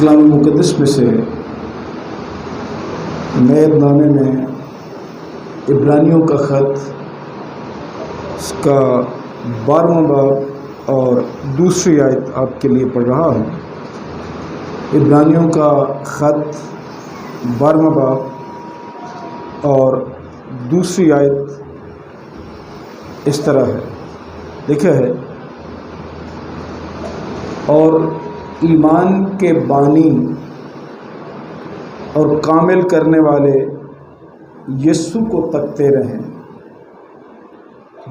कलाम मुक़द्दस में से नए नामे में इब्रानियों का ख़त, इसका 12वां बाब और दूसरी आयत आपके लिए पढ़ रहा हूँ। इब्रानियों का ख़त 12वां बाब और दूसरी आयत इस तरह है, लिखा है, और ईमान के बानी और कामिल करने वाले यीशु को तकते रहें,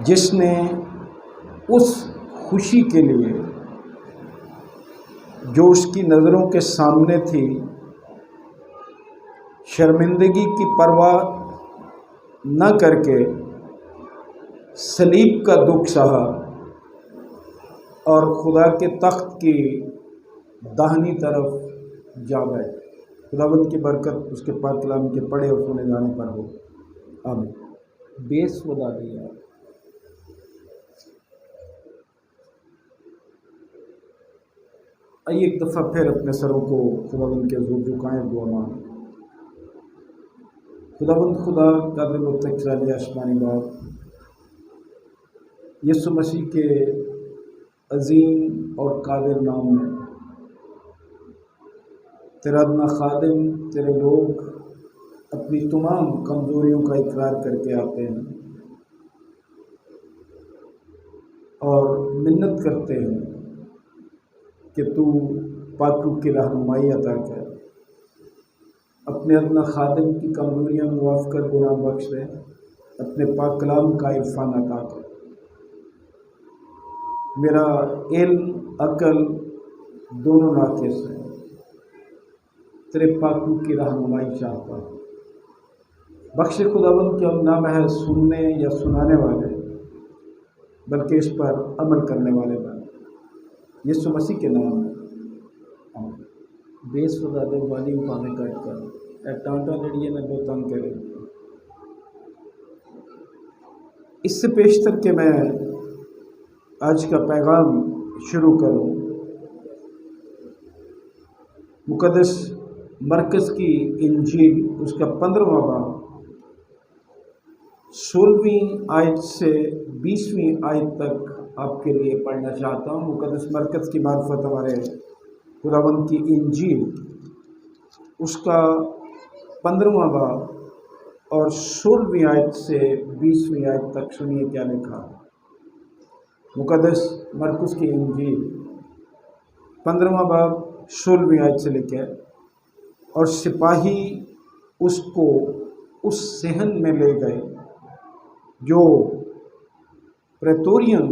जिसने उस खुशी के लिए जो उसकी नज़रों के सामने थी शर्मिंदगी की परवाह न करके सलीब का दुख सहा और खुदा के तख्त की दाहिनी तरफ जा बैठे। खुदावंद की बरकत उसके पाक कलाम के पढ़े और सुने जाने पर हो, आमीन। बेसुदा दिया आइए एक दफ़ा फिर अपने सरों को खुदावंद के हुजूर झुकाएं, दुआ मांगें। खुदावंद खुदा कादिर मुत्तक़ी आसमानी बाप, यीशु मसीह के अजीम और कादिर नाम में तेरा अपना खादिम, तेरे लोग अपनी तमाम कमज़ोरियों का इकरार करके आते हैं और मिन्नत करते हैं कि तू पाकू की रहनुमाई अता कर, अपने अपना खादिम की कमज़ोरियाँ मुआफ़ कर, गुनाह बख्श दे, अपने पाक कलाम का इरफान अता कर। मेरा इल्म अकल दोनों नाक़िस है, तेरे पाकू की रहनुमाई चाहता हूँ। बख्श खुदावंद कि हम ना महज सुनने या सुनाने वाले बल्कि इस पर अमल करने वाले बने, यीशु मसीह के नाम में आमीन। बेसुदा दे वाली पाने कट कर टांटा जड़िए न दो तंग करे। इससे पेशतर के मैं आज का पैगाम शुरू करूँ, मुक़द्दस मरकज़ की इंजील उसका 15वां बाब 16वीं आयत से 20वीं आयत तक आपके लिए पढ़ना चाहता हूँ। मुक़द्दस मरकज़ की मार्फत हमारे खुदावंद की इंजील उसका 15वां बाब और 16वीं आयत से 20वीं आयत तक सुनिए क्या लिखा। मुक़द्दस मरकज़ की इंजील 15वां बाब 16वीं आयत से लिखे, और सिपाही उसको उस सहन में ले गए जो प्रेतोरियन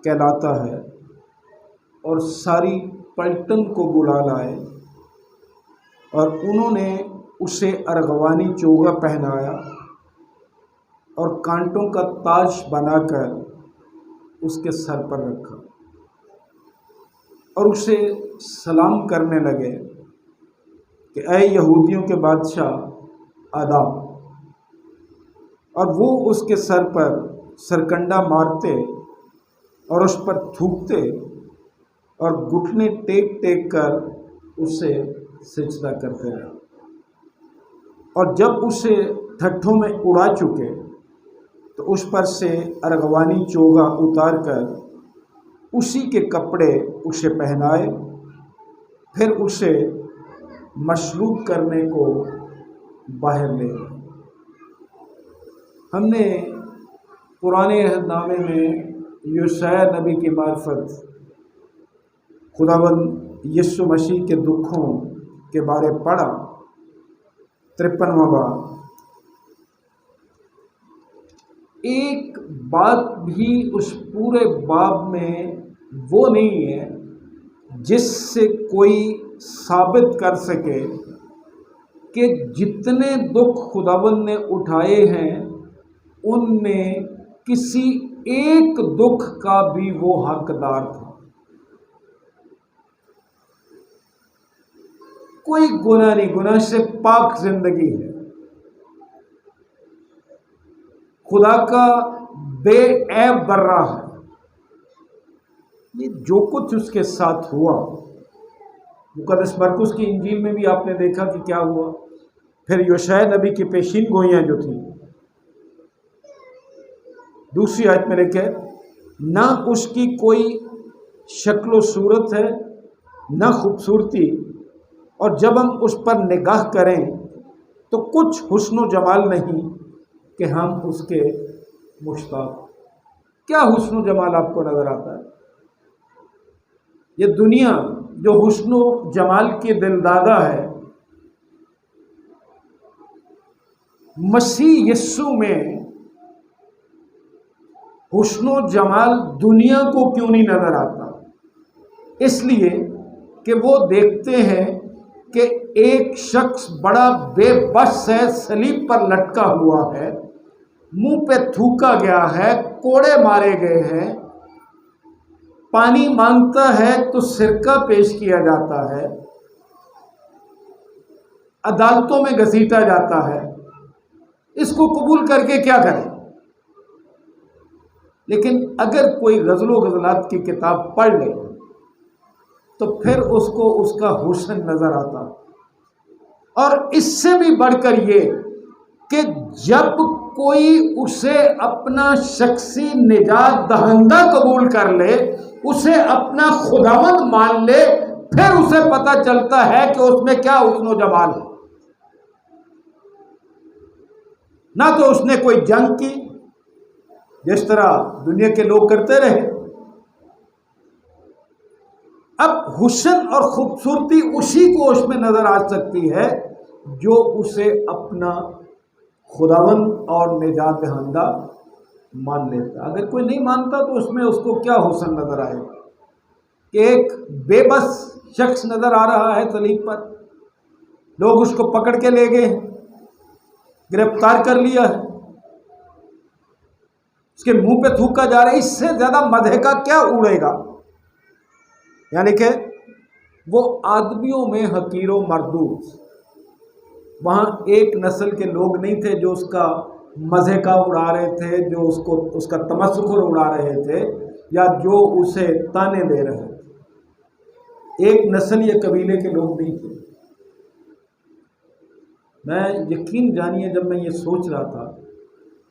कहलाता है, और सारी पलटन को बुला लाए, और उन्होंने उसे अर्गवानी चोगा पहनाया और कांटों का ताज बनाकर उसके सर पर रखा, और उसे सलाम करने लगे कि ऐ यहूदियों के बादशाह आदाब। और वो उसके सर पर सरकंडा मारते और उस पर थूकते और घुटने टेक टेक कर उसे सिजदा करते रहे, और जब उसे ठट्ठों में उड़ा चुके तो उस पर से अर्गवानी चोगा उतार कर उसी के कपड़े उसे पहनाए, फिर उसे मसलूब करने को बाहर ले गए। हमने पुराने अहदनामे में यूशाया नबी की मार्फत खुदावंद यीशु मसीह के दुखों के बारे पढ़ा। 53वां बाब, एक बात भी उस पूरे बाब में वो नहीं है जिससे कोई साबित कर सके कि जितने दुख खुदावंद ने उठाए हैं उनमें किसी एक दुख का भी वो हकदार था। कोई गुनाह नहीं, गुनाह से पाक जिंदगी है। खुदा का बेऐब बर्रा है। ये जो कुछ उसके साथ हुआ मुकद्दस मरकुस की इंजील में भी आपने देखा कि क्या हुआ। फिर योशाया नबी की पेशीन गोइयाँ जो थी, दूसरी आयत में लिखे, ना उसकी कोई शक्ल सूरत है ना खूबसूरती, और जब हम उस पर निगाह करें तो कुछ हुस्न जमाल नहीं कि हम उसके मुश्ताक। क्या हुस्न जमाल आपको नजर आता है? ये दुनिया जो हुस्न जमाल की दिलदादा है, मसीह यस्सु में हुस्न जमाल दुनिया को क्यों नहीं नजर आता? इसलिए कि वो देखते हैं कि एक शख्स बड़ा बेबस है, सलीब पर लटका हुआ है, मुंह पे थूका गया है, कोड़े मारे गए हैं, पानी मांगता है तो सिरका पेश किया जाता है, अदालतों में घसीटा जाता है। इसको कबूल करके क्या करें? लेकिन अगर कोई गज़लो गज़लात की किताब पढ़ ले तो फिर उसको उसका हुस्न नजर आता। और इससे भी बढ़कर ये कि जब कोई उसे अपना शख्सी निजात दहंदा कबूल कर ले, उसे अपना खुदावंद मान ले, फिर उसे पता चलता है कि उसमें क्या हुस्न जमाल है। ना तो उसने कोई जंग की जिस तरह दुनिया के लोग करते रहे। अब हुस्न और खूबसूरती उसी को उसमें नजर आ सकती है जो उसे अपना खुदावंद और निजात दहंदा मान लेता। अगर कोई नहीं मानता तो उसमें उसको क्या हुस्न नजर आएगा कि एक बेबस शख्स नजर आ रहा है सलीब पर, लोग उसको पकड़ के ले गए, गिरफ्तार कर लिया है, उसके मुंह पे थूका जा रहा है। इससे ज्यादा मज़े का क्या उड़ेगा? यानी कि वो आदमियों में हकीरो मरदूद, वहाँ एक नस्ल के लोग नहीं थे जो उसका मज़े का उड़ा रहे थे, जो उसको उसका तमस्खुर उड़ा रहे थे या जो उसे ताने दे रहे थे। एक नस्ल या कबीले के लोग नहीं थे। मैं यकीन जानिए, जब मैं ये सोच रहा था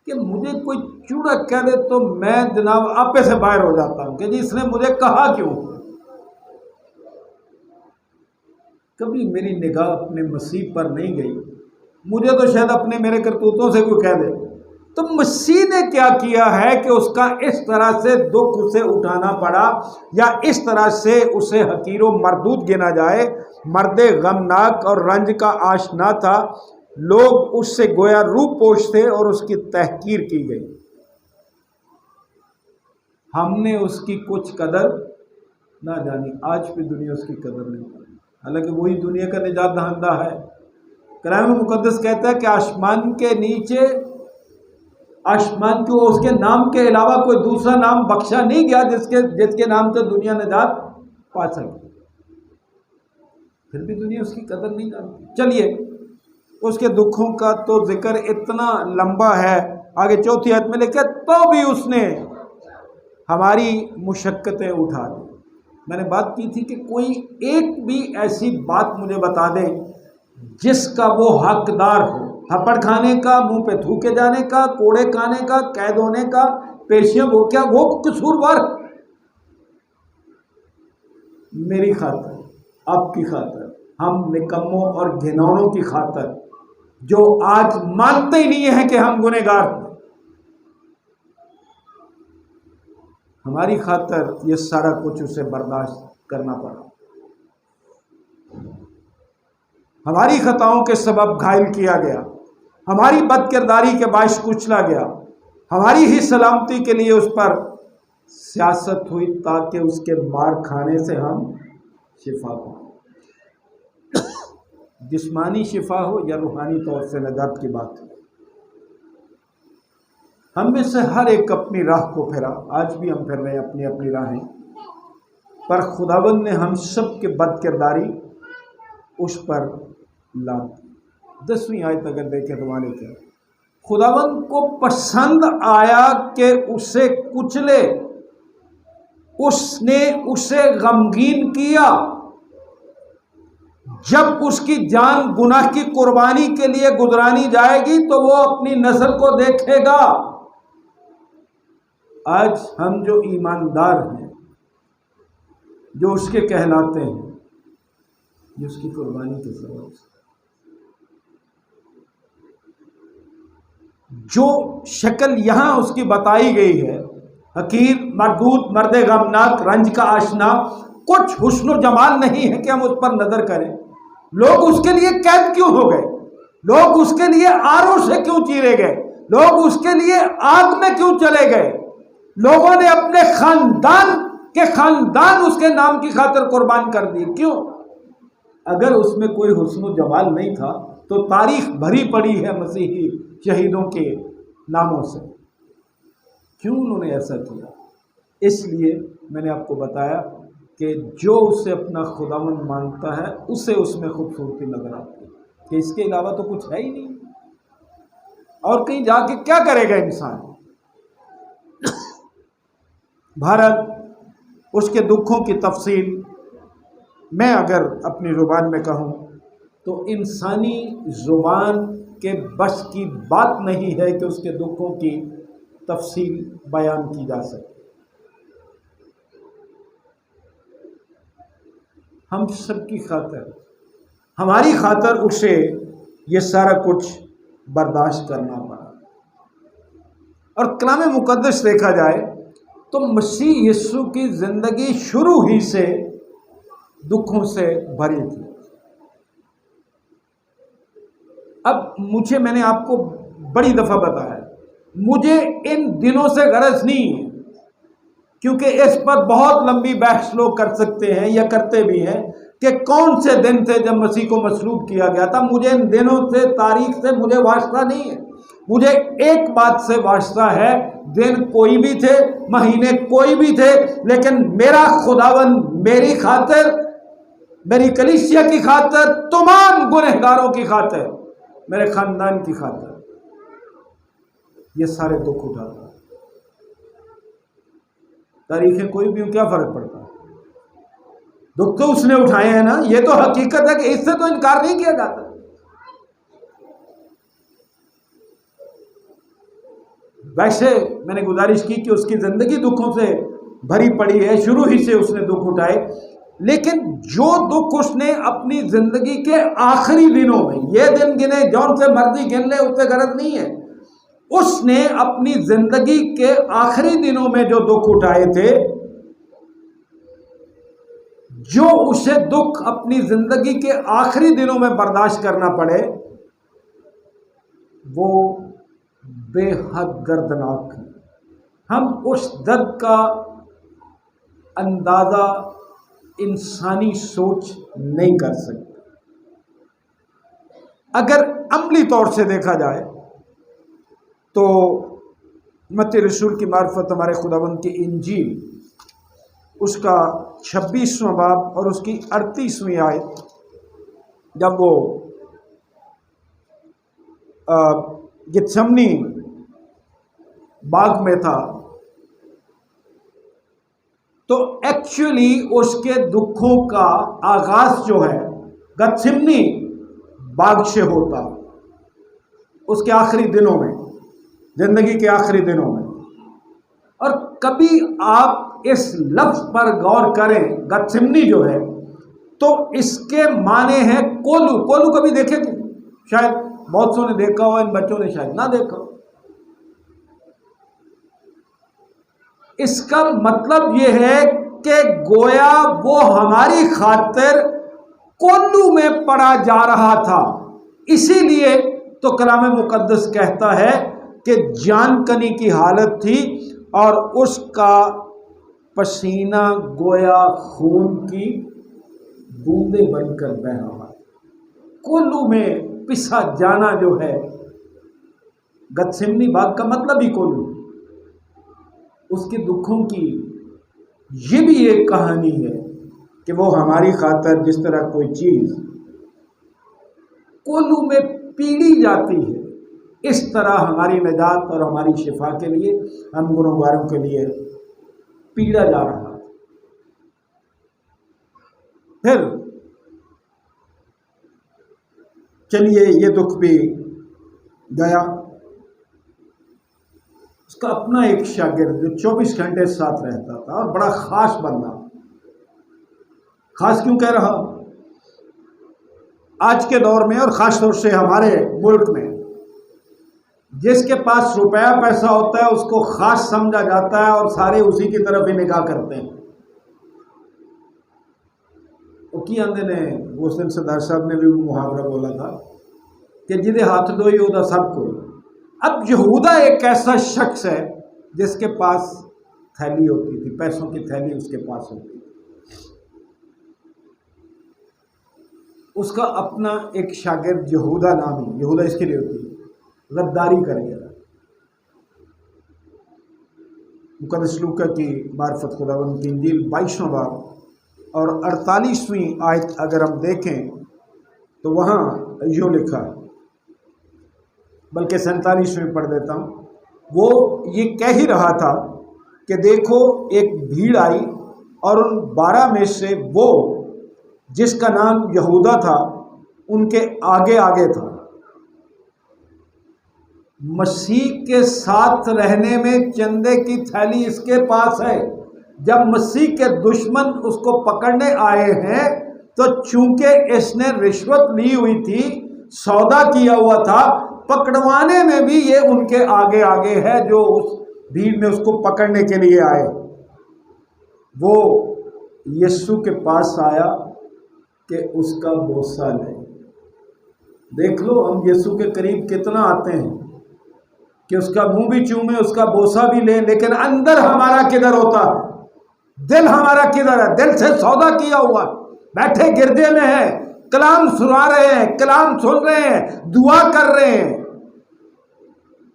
कि मुझे कोई चूड़ा कह दे तो मैं जनाब आपे से बाहर हो जाता हूँ कि जी इसने मुझे कहा क्यों। कभी मेरी निगाह अपने मसीह पर नहीं गई। मुझे तो शायद अपने मेरे करतूतों से कोई कह दे, तो मसीह ने क्या किया है कि उसका इस तरह से दुख उसे उठाना पड़ा, या इस तरह से उसे हकीरो मरदूद गिना जाए। मर्दे गमनाक और रंज का आशना था, लोग उससे गोया रूप पोश थे और उसकी तहकीर की गई। हमने उसकी कुछ कदर ना जानी। आज भी दुनिया उसकी कदर नहीं करती, हालांकि वही दुनिया का निजात दहंदा है। कलाम मुकद्दस कहता है कि आसमान के नीचे, आसमान को उसके नाम के अलावा कोई दूसरा नाम बख्शा नहीं गया जिसके नाम से दुनिया निजात पा सके। फिर भी दुनिया उसकी कदर नहीं करती। चलिए, उसके दुखों का तो जिक्र इतना लंबा है, आगे चौथी आयत में लिखा, तो भी उसने हमारी मुशक्कतें उठा दी। मैंने बात की थी कि कोई एक भी ऐसी बात मुझे बता दे जिसका वो हकदार हो, थप्पड़ खाने का, मुंह पे थूके जाने का, कोड़े खाने का, कैद होने का, पेशियां, वो क्या वो कसूरवार? मेरी खातर, आपकी खातर, हम निकम्मों और घिनौनों की खातर जो आज मानते ही नहीं है कि हम गुनहगार हैं, हमारी खातर ये सारा कुछ उसे बर्दाश्त करना पड़ा। हमारी खताओं के सबब घायल किया गया, हमारी बदकिरदारी के बायस कुचला गया, हमारी ही सलामती के लिए उस पर सियासत हुई ताकि उसके मार खाने से हम शिफा पाएं। जिस्मानी शिफा हो या रूहानी तौर से नजात की बात है। हम में से हर एक अपनी राह को फिरा, आज भी हम फिर रहे हैं अपनी अपनी राहें, पर खुदावंद ने हम सब के बदकिरदारी उस पर लाद दी। 10वीं आयत अगर देखें तो वहां लिखा, खुदावंद को पसंद आया कि उसे कुचले, उसने उसे गमगीन किया। जब उसकी जान गुनाह की कुर्बानी के लिए गुजरानी जाएगी तो वो अपनी नस्ल को देखेगा। आज हम जो ईमानदार हैं, जो उसके कहलाते हैं, ये उसकी कुर्बानी के सबब से। जो शक्ल यहां उसकी बताई गई है, हकीर, मरदूद, मर्दे गमनाक, रंज का आशना, कुछ हुस्न जमाल नहीं है कि हम उस पर नजर करें। लोग उसके लिए कैद क्यों हो गए? लोग उसके लिए आरों से क्यों चीरे गए? लोग उसके लिए आग में क्यों चले गए? लोगों ने अपने खानदान उसके नाम की खातिर कुर्बान कर दी। क्यों? अगर उसमें कोई हुस्न जमाल नहीं था तो तारीख भरी पड़ी है मसीही शहीदों के नामों से। क्यों उन्होंने ऐसा किया? इसलिए मैंने आपको बताया कि जो उसे अपना खुदावंद मानता है उसे उसमें खूबसूरती नजर आती है, कि इसके अलावा तो कुछ है ही नहीं, और कहीं जाके क्या करेगा इंसान। भारत, उसके दुखों की तफसील मैं अगर अपनी ज़ुबान में कहूँ तो इंसानी ज़ुबान के बस की बात नहीं है कि उसके दुखों की तफसील बयान की जा सके। हम सबकी खातिर, हमारी खातिर उसे ये सारा कुछ बर्दाश्त करना पड़ा। और कलाम मुकद्दस देखा जाए तो मसीह यीशु की ज़िंदगी शुरू ही से दुखों से भरी थी। अब मैंने आपको बड़ी दफ़ा बताया, मुझे इन दिनों से गरज नहीं है, क्योंकि इस पर बहुत लंबी बहस लोग कर सकते हैं या करते भी हैं कि कौन से दिन थे जब मसीह को मसलूब किया गया था। मुझे इन दिनों से, तारीख से मुझे वास्ता नहीं है। मुझे एक बात से वास्ता है, दिन कोई भी थे, महीने कोई भी थे, लेकिन मेरा खुदावन मेरी खातिर, मेरी कलीसिया की खातिर, तमाम गुनहगारों की खातिर, मेरे खानदान की खातिर ये सारे दुख उठाता। तारीखें कोई भी, क्या फर्क पड़ता है? दुख तो उसने उठाए हैं ना, ये तो हकीकत है कि इससे तो इनकार नहीं किया जाता। वैसे मैंने गुजारिश की कि उसकी जिंदगी दुखों से भरी पड़ी है, शुरू ही से उसने दुख उठाए, लेकिन जो दुख उसने अपनी जिंदगी के आखिरी दिनों में, ये दिन गिने जौन से मर्जी गिन ले, उससे गरज नहीं है, उसने अपनी जिंदगी के आखिरी दिनों में जो दुख उठाए थे, जो उसे दुख अपनी जिंदगी के आखिरी दिनों में बर्दाश्त करना पड़े, वो बेहद दर्दनाक है। हम उस दर्द का अंदाजा इंसानी सोच नहीं कर सकते। अगर अमली तौर से देखा जाए तो मत्ती रसूल की मार्फत हमारे खुदावंद की इंजील, उसका 26वां बाब और उसकी 38वीं आयत, जब वो गेत्सेमनी बाग में था, तो एक्चुअली उसके दुखों का आगाज जो है गेत्सेमनी बाग से होता, उसके आखिरी दिनों में, जिंदगी के आखिरी दिनों में। और कभी आप इस लफ्ज पर गौर करें, गेत्सेमनी जो है, तो इसके माने हैं कोलू। कोलू कभी देखे? शायद बहुत सौ ने देखा हो, इन बच्चों ने शायद ना देखा हो। इसका मतलब यह है कि गोया वो हमारी खातिर कोल्लू में पड़ा जा रहा था। इसीलिए तो कलाम मुकद्दस कहता है कि जानकनी की हालत थी और उसका पसीना गोया खून की बूंदे बनकर बह रहा। कोल्लू में पिसा जाना जो है, गेत्सेमनी बाग का मतलब ही कोल्लू। उसके दुखों की ये भी एक कहानी है कि वो हमारी खातिर जिस तरह कोई चीज़ कोल्लू में पीड़ी जाती है, इस तरह हमारी निजात और हमारी शिफा के लिए, हम गुनहगारों के लिए पीड़ा जा रहा है। फिर चलिए ये दुख भी गया। उसका अपना एक शागिर्द जो 24 घंटे साथ रहता था और बड़ा खास बंदा। खास क्यों कह रहा, आज के दौर में और ख़ास तौर से हमारे मुल्क में जिसके पास रुपया पैसा होता है उसको ख़ास समझा जाता है और सारे उसी की तरफ ही निगाह करते हैं। की आंदे ने उस दिन सरदार साहब ने भी मुहावरा बोला था कि जिदे हाथ धोई उदा सब कोई। अब यहूदा एक ऐसा शख्स है जिसके पास थैली होती थी, पैसों की थैली उसके पास होती थी। उसका अपना एक शागिर्द यहूदा नामी, यहूदा इसके लिए होती है, गद्दारी कर गया। मुक़द्दस लूका की मार्फत खुदावंद की इंजील 22वां बाब और 48वीं आयत अगर हम देखें तो वहाँ यूँ लिखा है, बल्कि 47वीं पढ़ देता हूँ। वो ये कह ही रहा था कि देखो एक भीड़ आई और उन 12 में से वो जिसका नाम यहूदा था उनके आगे आगे था। मसीह के साथ रहने में चंदे की थैली इसके पास है। जब मसीह के दुश्मन उसको पकड़ने आए हैं तो चूंकि इसने रिश्वत ली हुई थी, सौदा किया हुआ था, पकड़वाने में भी ये उनके आगे आगे है जो उस भीड़ में उसको पकड़ने के लिए आए। वो यीशु के पास आया कि उसका बोसा ले। देख लो हम यीशु के करीब कितना आते हैं कि उसका मुंह भी चूमे, उसका बोसा भी ले, लेकिन अंदर हमारा किधर होता है? दिल हमारा किधर है? दिल से सौदा किया हुआ, बैठे गिरजे में है, कलाम सुना रहे हैं, कलाम सुन रहे हैं, दुआ कर रहे हैं,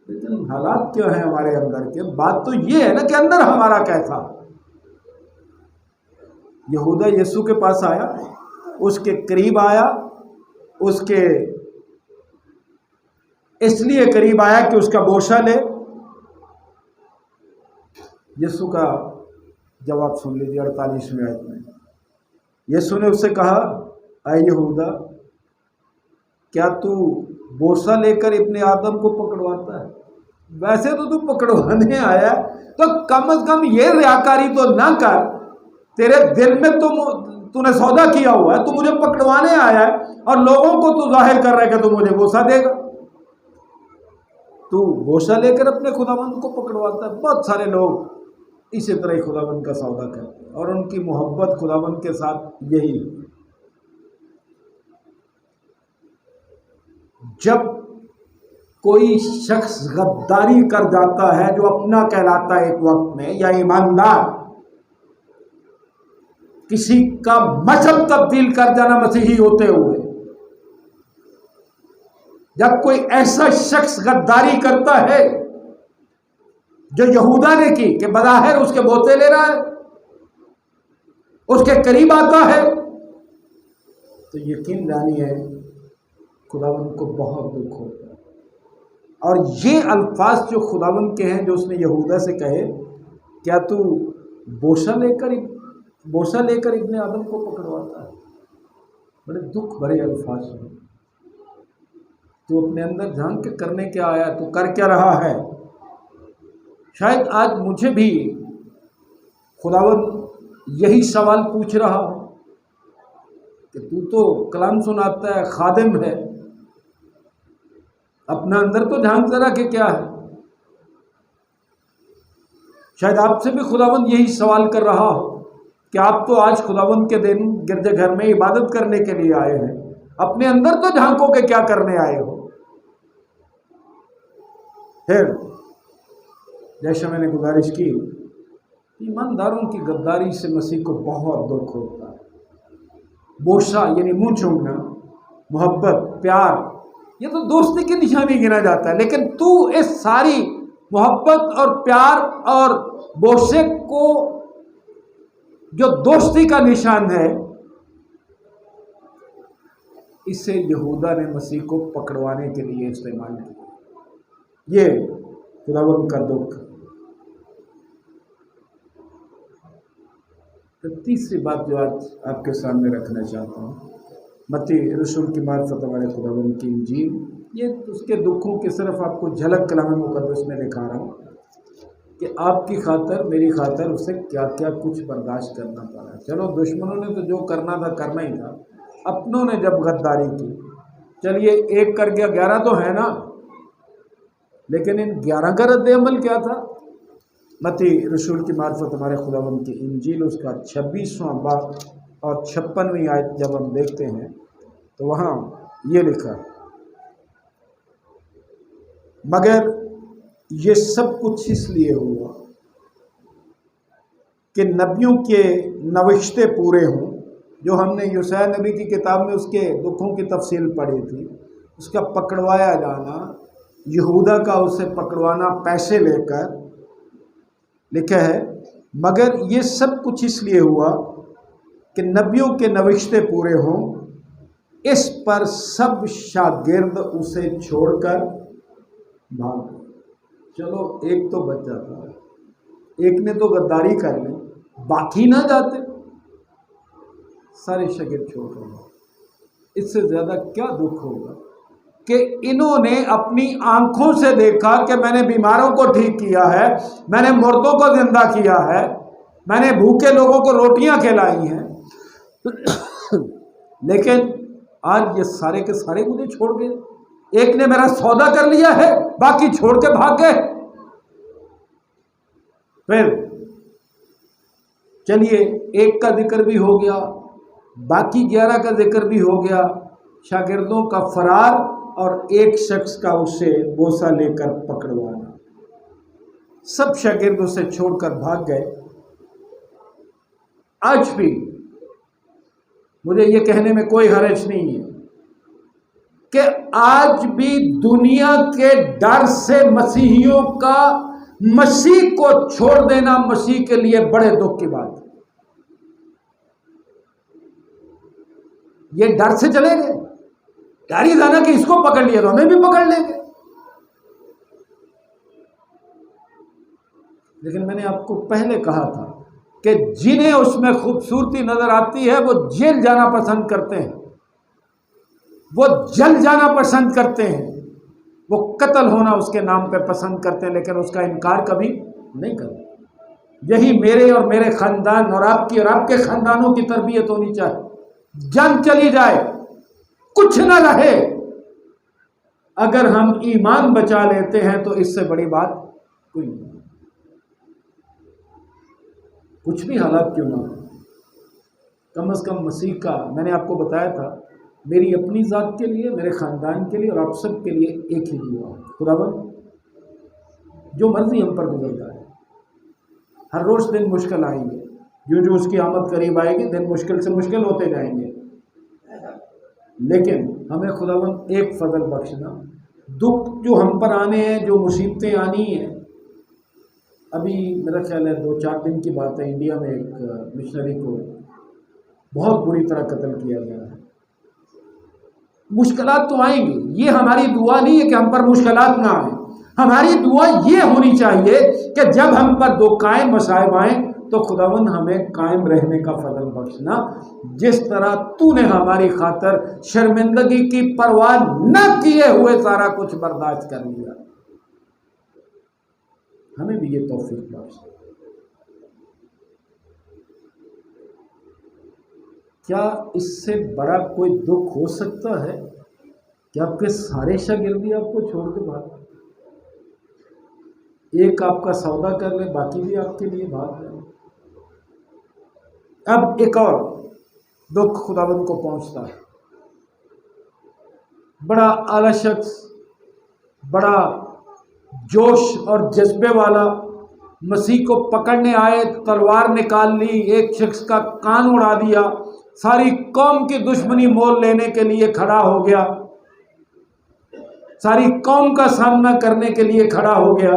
लेकिन हालात क्या है हमारे अंदर के? बात तो ये है ना कि अंदर हमारा कैसा। यहूदा यीशु के पास आया, उसके करीब आया, उसके इसलिए करीब आया कि उसका बोसा ले। यीशु का जवाब सुन लीजिए 48वें आयत में। यीशु ने उससे कहा, ऐ यहूदा, क्या तू बोसा लेकर इब्ने आदम को पकड़वाता है? वैसे तो तू पकड़वाने आया तो कम से कम ये रियाकारी तो ना कर। तेरे दिल में तूने सौदा किया हुआ है, तू मुझे पकड़वाने आया है और लोगों को तू जाहिर कर रहा है कि तू मुझे बोसा देगा। तू बोसा लेकर अपने खुदावंद को पकड़वाता है। बहुत सारे लोग इसी तरह ही खुदावंद का सौदा करते हैं और उनकी मोहब्बत खुदावंद के साथ यही है। जब कोई शख्स गद्दारी कर जाता है जो अपना कहलाता है एक वक्त में, या ईमानदार, किसी का मजहब तब्दील कर जाना मसीही होते हुए, जब कोई ऐसा शख्स गद्दारी करता है जो यहूदा ने की कि बज़ाहिर उसके बोते ले रहा है, उसके करीब आता है, तो यकीन जानिए खुदावंद को बहुत दुख होता है। और ये अल्फाज जो खुदावंद के हैं जो उसने यहूदा से कहे, क्या तू बोसा लेकर इब्ने आदम को पकड़वाता है? बड़े दुख भरे अल्फाज हैं। तू अपने अंदर झांक के करने क्या आया? तू कर क्या रहा है? शायद आज मुझे भी खुदावंद यही सवाल पूछ रहा हो कि तू तो कलाम सुनाता है, खादिम है, अपना अंदर तो झांक जरा कि क्या है। शायद आपसे भी खुदावंद यही सवाल कर रहा हो कि आप तो आज खुदावंद के दिन गिरजाघर में इबादत करने के लिए आए हैं, अपने अंदर तो झांको के क्या करने आए हो। फिर जैसे मैंने गुजारिश की, ईमानदारों की गद्दारी से मसीह को बहुत दुख होता है। बोसा यानी मुंह चूमना, मोहब्बत, प्यार, ये तो दोस्ती की निशानी गिना जाता है, लेकिन तू इस सारी मोहब्बत और प्यार और बोसे को जो दोस्ती का निशान है, इसे यहूदा ने मसीह को पकड़वाने के लिए इस्तेमाल किया। ये खुदावंद का दुख। तो तीसरी बात जो आज आपके सामने रखना चाहता हूँ, मत्ती रसूल की मार्फत हमारे खुदावंद की इंजील, ये उसके दुखों की सिर्फ आपको झलक कलाम मुक़द्दस में दिखा रहा हूँ कि आपकी खातर मेरी खातर उसे क्या क्या कुछ बर्दाश्त करना पड़ा। चलो दुश्मनों ने तो जो करना था करना ही था, अपनों ने जब गद्दारी की, चलिए एक कर गया, 11 तो है ना, लेकिन इन 11 का रद्द अमल क्या था। मत्ती रसूल की मार्फत हमारे खुदावंद की इंजील उसका 26वां बाब और 56वीं आयत जब हम देखते हैं तो वहाँ ये लिखा, मगर ये सब कुछ इसलिए हुआ कि नबियों के नविश्ते पूरे हों। जो हमने यूसैया नबी की किताब में उसके दुखों की तफसील पढ़ी थी, उसका पकड़वाया जाना, यहूदा का उसे पकड़वाना पैसे लेकर, लिखा है मगर ये सब कुछ इसलिए हुआ कि नबियों के नविश्ते पूरे हों। इस पर सब शागिर्द उसे छोड़कर भाग गए। चलो एक तो बच जाता है, एक ने तो गद्दारी कर ली, बाकी ना जाते, सारे शागिर्द छोड़ रहे। इससे ज़्यादा क्या दुख होगा कि इन्होंने अपनी आंखों से देखा कि मैंने बीमारों को ठीक किया है, मैंने मुर्दों को जिंदा किया है, मैंने भूखे लोगों को रोटियां खिलाई हैं, लेकिन आज ये सारे के सारे मुझे छोड़ गए। एक ने मेरा सौदा कर लिया है, बाकी छोड़ के भाग गए। फिर चलिए एक का जिक्र भी हो गया, बाकी 11 का जिक्र भी हो गया, शागिर्दों का फरार और एक शख्स का उसे बोसा लेकर पकड़वाना। सब शागिर्द उसे छोड़कर भाग गए। आज भी मुझे ये कहने में कोई हर्ज नहीं है कि आज भी दुनिया के डर से मसीहियों का मसीह को छोड़ देना मसीह के लिए बड़े दुख की बात है। ये डर से चले गए, डर ही था ना कि इसको पकड़ लिया तो हमें भी पकड़ लेंगे। लेकिन मैंने आपको पहले कहा था कि जिन्हें उसमें खूबसूरती नजर आती है वो जेल जाना पसंद करते हैं, वो जल जाना पसंद करते हैं, वो कत्ल होना उसके नाम पे पसंद करते हैं, लेकिन उसका इनकार कभी नहीं करते। यही मेरे और मेरे खानदान और आपकी और आपके खानदानों की तरबियत होनी चाहिए। जंग चली जाए, कुछ ना रहे, अगर हम ईमान बचा लेते हैं तो इससे बड़ी बात कोई नहीं। कुछ भी हालात क्यों ना हो, कम से कम मसीह का, मैंने आपको बताया था, मेरी अपनी ज़ात के लिए, मेरे ख़ानदान के लिए और आप सब के लिए एक ही दुआ है, खुदावंद जो मर्ज़ी हम पर गुजर जाए, हर रोज़ दिन मुश्किल आएंगे, जो जो उसकी आमद करीब आएगी दिन मुश्किल से मुश्किल होते जाएंगे, लेकिन हमें खुदावंद एक फजल बख्शना, दुख जो हम पर आने हैं, जो मुसीबतें आनी हैं। अभी मेरा ख्याल है 2-4 दिन की बात है, इंडिया में एक मिशनरी को बहुत बुरी तरह कत्ल किया गया है। मुश्किलात तो आएंगी, ये हमारी दुआ नहीं है कि हम पर मुश्किलात ना आए। हमारी दुआ ये होनी चाहिए कि जब हम पर दो कायम मसाइब आए तो खुदावंद हमें कायम रहने का फजल बख्शना, जिस तरह तूने हमारी खातर शर्मिंदगी की परवाह न किए हुए सारा कुछ बर्दाश्त कर लिया, हमें भी ये तौफीक बख्श। क्या इससे बड़ा कोई दुख हो सकता है कि आपके सारे शागिर्दी आपको छोड़ के भाग, एक आपका सौदा कर ले, बाकी भी आपके लिए भाग जाए। अब एक और दुख खुदावंद को पहुंचता है। बड़ा आला शख्स, बड़ा जोश और जज्बे वाला, मसीह को पकड़ने आए, तलवार निकाल ली, एक शख्स का कान उड़ा दिया, सारी कौम की दुश्मनी मोल लेने के लिए खड़ा हो गया, सारी कौम का सामना करने के लिए खड़ा हो गया।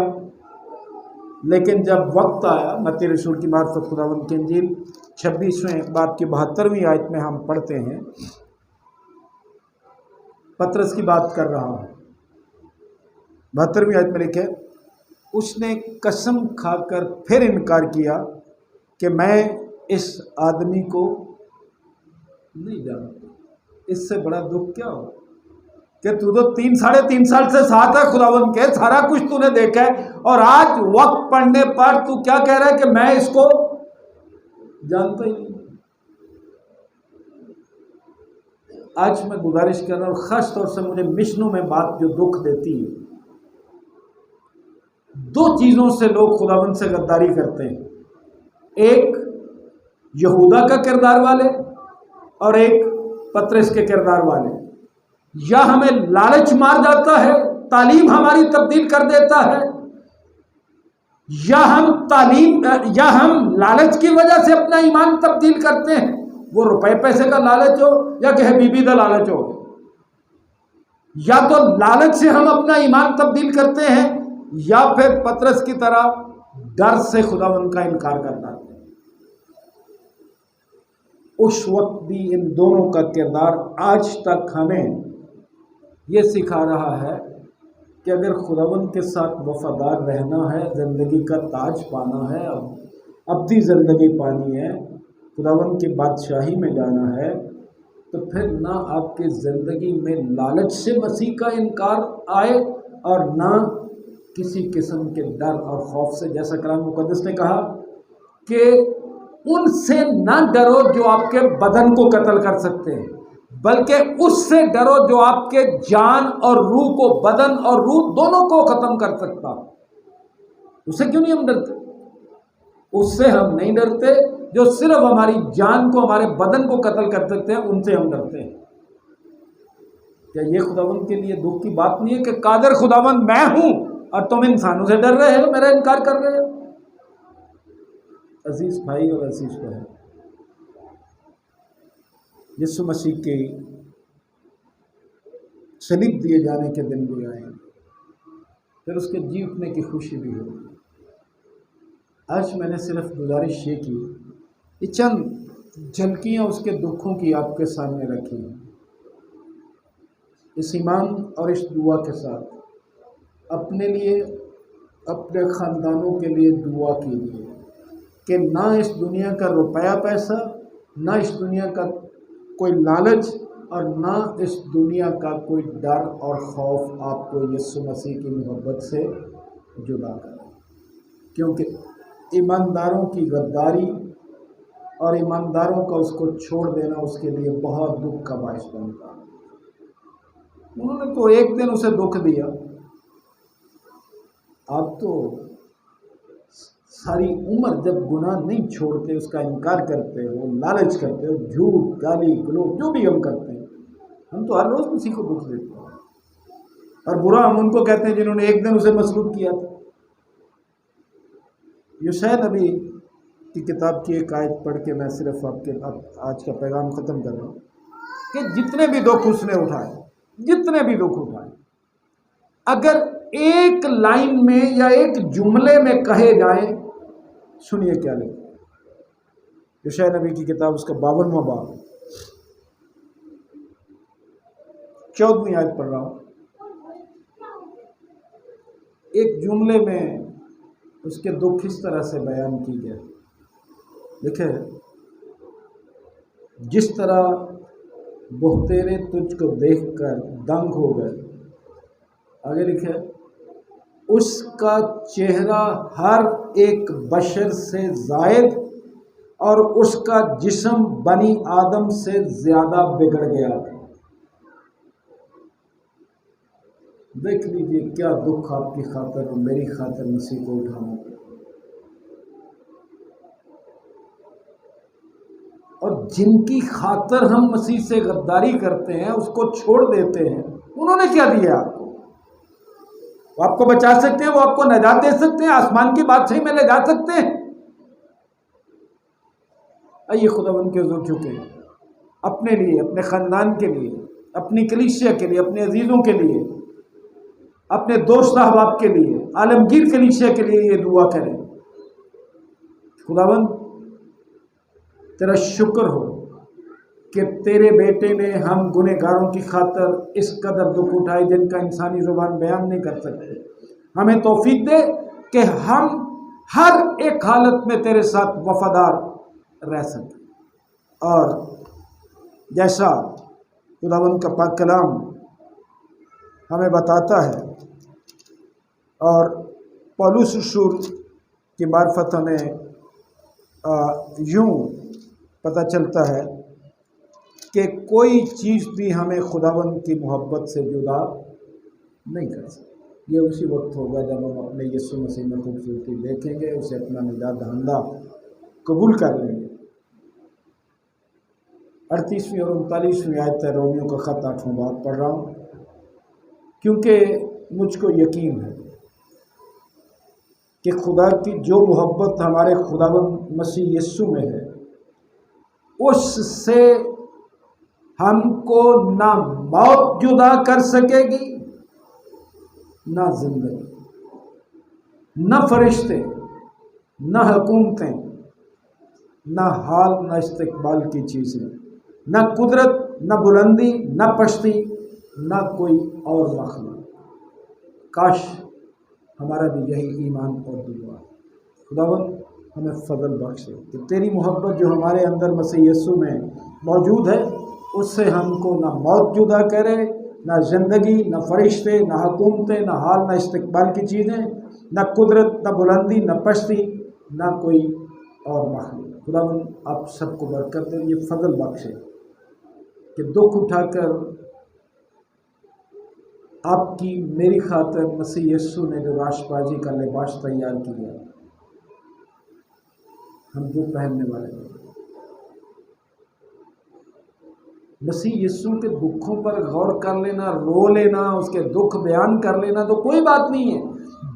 लेकिन जब वक्त आया, मत्ती रसूल की मार्फत खुदावंद की इंजील 26वें बाब की 72वीं आयत में हम पढ़ते हैं, पतरस की बात कर रहा हूँ, 72वीं आयत में लिखे, उसने कसम खाकर फिर इनकार किया कि मैं इस आदमी को नहीं जानता। इससे बड़ा दुख क्या हो कि तू तो 3-3.5 साल से साथ है खुदावंद के, सारा कुछ तूने देखा है, और आज वक्त पड़ने पर तू क्या कह रहा है कि मैं इसको जानता ही नहीं। आज मैं गुजारिश कर रहा हूं, खास तौर से मुझे मिशनों में बात जो दुख देती है, 2 चीजों से लोग खुदावंद से गद्दारी करते हैं, एक यहूदा का किरदार वाले और एक पतरस के किरदार वाले। या हमें लालच मार जाता है, तालीम हमारी तब्दील कर देता है, या हम लालच की वजह से अपना ईमान तब्दील करते हैं, वो रुपए पैसे का लालच हो या कहे बीबी का लालच हो। या तो लालच से हम अपना ईमान तब्दील करते हैं, या फिर पतरस की तरह डर से खुदावंद का इनकार करना है। उस वक्त भी इन दोनों का किरदार आज तक हमें यह सिखा रहा है कि अगर खुदावंद के साथ वफादार रहना है, ज़िंदगी का ताज पाना है, अब्दी ज़िंदगी पानी है, खुदावंद की बादशाही में जाना है, तो फिर ना आपकी ज़िंदगी में लालच से मसीह का इनकार आए और ना किसी किस्म के डर और खौफ से। जैसा कलाम मुकद्दस ने कहा कि उनसे ना डरो जो आपके बदन को कत्ल कर सकते हैं, बल्कि उससे डरो जो आपके जान और रूह को, बदन और रूह दोनों को खत्म कर सकता। उससे क्यों नहीं हम डरते? उससे हम नहीं डरते जो सिर्फ हमारी जान को, हमारे बदन को कत्ल कर सकते हैं, उनसे हम डरते हैं। क्या ये खुदावंद के लिए दुख की बात नहीं है कि कादर खुदावंद मैं हूं और तुम इंसानों से डर रहे हो, मेरा इनकार कर रहे हो? अजीज भाई और अजीज बहन, यीशु मसीह के सलीब दिए जाने के दिन भी आए, फिर उसके जी उठने की खुशी भी होगी। आज मैंने सिर्फ गुजारिश ये की, ये चंद झलकियाँ उसके दुखों की आपके सामने रखी हैं। इस ईमान और इस दुआ के साथ अपने लिए, अपने ख़ानदानों के लिए दुआ कीजिए कि ना इस दुनिया का रुपया पैसा, ना इस दुनिया का कोई लालच और ना इस दुनिया का कोई डर और खौफ आपको यीशु मसीह की मोहब्बत से जुदा करे। क्योंकि ईमानदारों की गद्दारी और ईमानदारों का उसको छोड़ देना उसके लिए बहुत दुख का बायस बनता है। उन्होंने तो एक दिन उसे दुख दिया, आप तो सारी उम्र जब गुनाह नहीं छोड़ते, उसका इनकार करते हो, लालच करते हो, झूठ, गाली गलौज जो भी हम करते हैं, हम तो हर रोज़ किसी को दुख देते हैं। और बुरा हम उनको कहते हैं जिन्होंने एक दिन उसे मसलूब किया था। यशायाह नबी की किताब की एक आयत पढ़ के मैं सिर्फ आपके आज का पैगाम ख़त्म कर रहा हूँ कि जितने भी दुख उसने उठाए, जितने भी दुख उठाए, अगर एक लाइन में या एक जुमले में कहे जाएं, सुनिए क्या लिखा। यशायाह नबी की किताब उसका 52वां बाब 14वीं आयत पढ़ रहा हूँ। एक जुमले में उसके दुख इस तरह से बयान की गए, लिखे, जिस तरह बहुतेरे तुझको देखकर दंग हो गए, आगे लिखे, उसका चेहरा हर एक बशर से जायद और उसका जिस्म बनी आदम से ज़्यादा बिगड़ गया। देख लीजिए क्या दुख आपकी खातिर और मेरी खातिर मसीह को उठाना पड़ा। और जिनकी खातिर हम मसीह से गद्दारी करते हैं, उसको छोड़ देते हैं, उन्होंने क्या दिया आपको? वो आपको बचा सकते हैं, वो आपको नजात दे सकते हैं, आसमान की बादशाही में ले जा सकते हैं। आइए खुदावंद के हुज़ूर झुके, अपने लिए, अपने ख़ानदान के लिए, अपनी कलीसिया के लिए, अपने अजीज़ों के लिए, अपने दोस्त अहबाब के लिए, आलमगीर कलीसिया के लिए ये दुआ करें। खुदावंद तेरा शुक्र हो कि तेरे बेटे ने हम गुनहगारों की खातिर इस कदर दुख उठाए जिनका इंसानी ज़ुबान बयान नहीं कर सकते। हमें तौफीक दे कि हम हर एक हालत में तेरे साथ वफादार रह सकें, और जैसा खुदावंद का पाक कलाम हमें बताता है और पौलुस रसूल की मार्फत हमें यूँ पता चलता है कि कोई चीज़ भी हमें खुदावंद की मोहब्बत से जुदा नहीं कर सकती। ये उसी वक्त होगा जब हम अपने यीशु मसीह में खूबसूरती देखेंगे, उसे अपना निजात दहिंदा कबूल कर लेंगे। 38वीं और 39वीं आयत है, रोमियो का ख़त 8वां बाब पढ़ रहा हूँ, क्योंकि मुझको यकीन है कि खुदा की जो मोहब्बत हमारे खुदावंद मसीह यीशु में है, उससे हमको ना मौत जुदा कर सकेगी, ना जिंदगी, न फरिश्ते, न हुकूमतें, न हाल, न इस्तकबाल की चीज़ें, न कुदरत, न बुलंदी, न पश्ती, न कोई और मखलूक। काश हमारा भी यही ईमान और दुआ। खुदावंद हमें फजल बख्शे कि तेरी मोहब्बत जो हमारे अंदर मसीह यीशु में मौजूद है, उससे हमको ना मौत जुदा करे, ना ज़िंदगी, ना फरिश्ते, ना हुकूमतें, ना हाल, ना इस्तकबाल की चीज़ें, ना कुदरत, ना बुलंदी, ना पश्ती, ना कोई और मखलूक। खुदावंद आप सबको बरकत दे, ये फजल बख्शे कि दुख उठाकर आपकी मेरी खातिर मसीह यीशु ने जो राशबाजी का लिबास तैयार किया, हम वो पहनने वाले हैं। मसीह यीशु के दुखों पर गौर कर लेना, रो लेना, उसके दुख बयान कर लेना तो कोई बात नहीं है,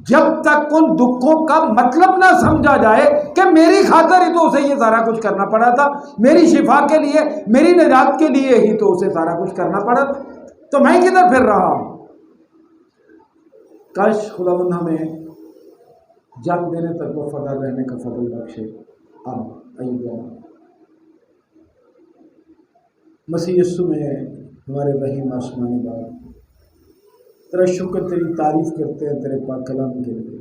जब तक उन दुखों का मतलब ना समझा जाए कि मेरी खातिर ही तो उसे ये सारा कुछ करना पड़ा था, मेरी शिफा के लिए, मेरी निजात के लिए ही तो उसे सारा कुछ करना पड़ा, तो मैं किधर फिर रहा हूं। काश खुदावंद हमें जान देने तक वफादार रहने का फजल बख्शे। आइए मसीह यीशु में हमारे रहीम आसमानी बाप, तेरा शुक्र, तेरी तारीफ करते हैं तेरे पाक कलाम के लिए,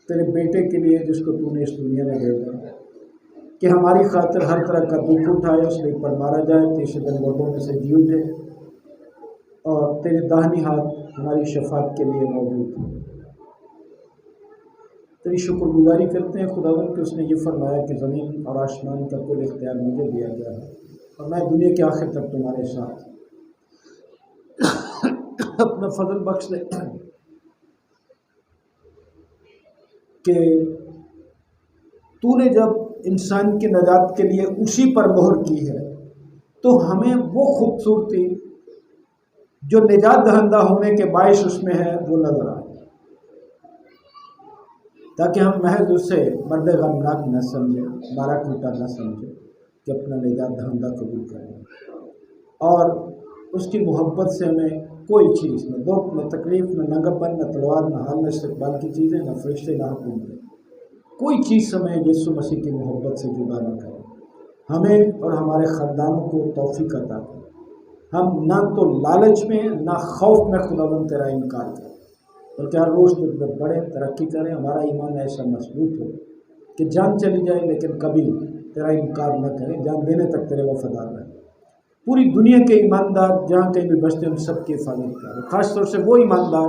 तेरे बेटे के लिए जिसको तूने इस दुनिया में भेजा कि हमारी खातिर हर तरह का दुख उठाए, उसके पर मारा जाए, तीसरे दिन मुर्दों में से जी उठे और तेरे दाहिनी हाथ हमारी शफात के लिए मौजूद है। तेरी शुक्रगुजारी करते हैं खुदावंद कि उसने ये फरमाया कि ज़मीन और आसमान का कुल इख्तियार मुझे दिया गया है और मैं दुनिया के आखिर तक तुम्हारे साथ अपना फजल बख्श दे कि तूने जब इंसान की नजात के लिए उसी पर मोहर की है, तो हमें वो खूबसूरती जो निजात दहिंदा होने के बायस उसमें है वो नजर आए, ताकि हम महज उसे मर्द गमनाक न समझे, मारा कूटा न समझे, कि अपना निजात दहिंदा कबूल करें और उसकी मोहब्बत से हमें कोई चीज़, न दुख, न तकलीफ, न नंगापन, न तलवार, न हाल, न इस्तकबाल की चीज़ें, न फरिश्ते, न हुकूमतें, कोई चीज़ हमें यीशु मसीह की मोहब्बत से जुदा न करे। हमें और हमारे ख़ानदानों को तौफीक अता करे। हम ना तो लालच में, ना खौफ में खुदावंद तेरा इनकार करें, बल्कि हर रोज़ तुझ में बढ़े, तरक्की करें। हमारा ईमान ऐसा मजबूत हो कि जान चली जाए लेकिन कभी तेरा इनकार न करें, जान देने तक तेरे वफादार रहें। पूरी दुनिया के ईमानदार जहाँ कहीं भी बसते उन सब की हिफाजत करें, ख़ासतौर से वो ईमानदार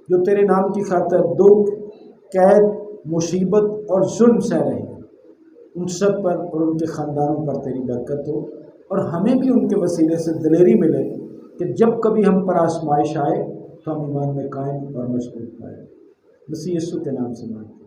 जो तेरे नाम की खातिर दुख, कैद, मुसीबत और जुल्म सह रहे हैं, उन सब पर और उनके ख़ानदानों पर तेरी बरकत हो और हमें भी उनके वसीले से दिलेरी मिले कि जब कभी हम पर आजमाइश आए तो हम ईमान में कायम और मजबूत पाए। मसीह यीशु के नाम से मांगते हैं।